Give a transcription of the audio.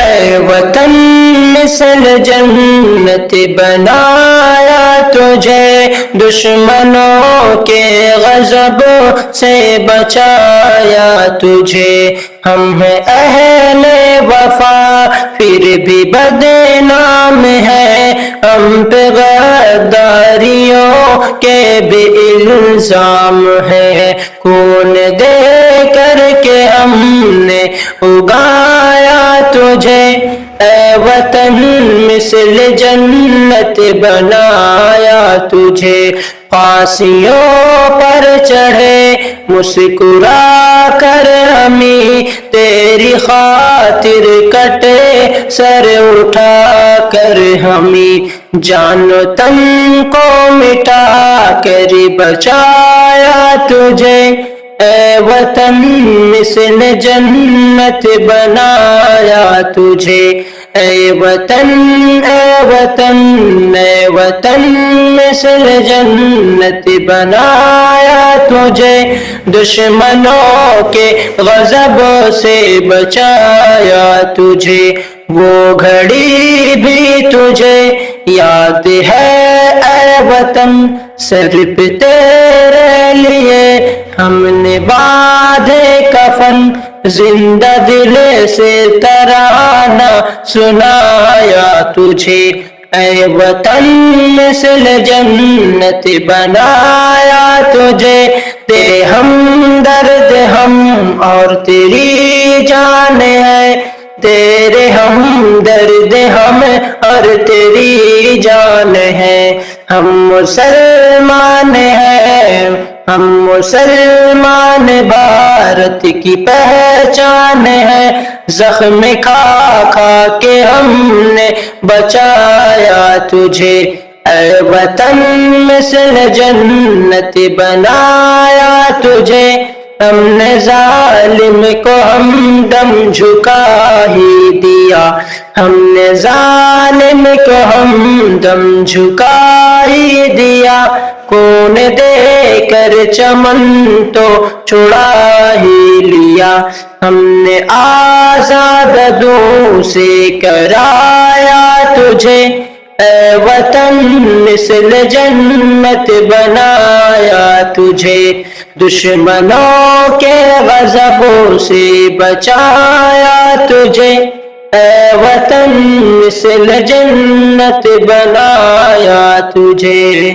اے وطن مثل جنت بنایا تجھے، دشمنوں کے غضب سے بچایا تجھے۔ ہم ہیں اہل وفا پھر بھی بدنام ہے، ہم پہ غداریوں کے بھی الزام ہے۔ خون دے کر کے ہم نے اگایا تجھے، اے وطن مثل جنت بنایا تجھے۔ پھانسیوں پر چڑھے مسکرا کر ہمیں، تیری خاطر کٹے سر اٹھا کر ہمیں، جان و تن کو مٹا کر بچایا تجھے، اے وطن مثل جنت بنایا تجھے۔ اے وطن اے وطن اے وطن مثل جنت بنایا تجھے، دشمنوں کے غضب سے بچایا تجھے۔ وہ گھڑی بھی تجھے یاد ہے اے وطن، سر پہ تیرے لیے ہم نے باندھے کفن، زندہ دل سے ترانہ سنایا تجھے، اے وطن مثل جنت بنایا تجھے۔ تیرے ہمدرد ہم اور تیری جان ہے، تیرے ہمدرد ہم اور تیری جان ہے۔ ہم مسلمان ہیں، ہم مسلمان، بھارت کی پہچان ہے، زخم کھا کھا کے ہم نے بچایا تجھے، اے وطن مثل جنت بنایا تجھے۔ ہم نے ظالم کو ہمدم جھکا ہی دیا، ہم نے ظالم کو ہمدم جھکا ہی دیا، خون دے کر چمن تو چھڑا ہی لیا۔ ہم نے آزاد عدو سے کرایا تجھے، اے وطن مثل جنت بنایا تجھے، دشمنوں کے غضبوں سے بچایا تجھے، اے وطن مثل جنت بنایا تجھے۔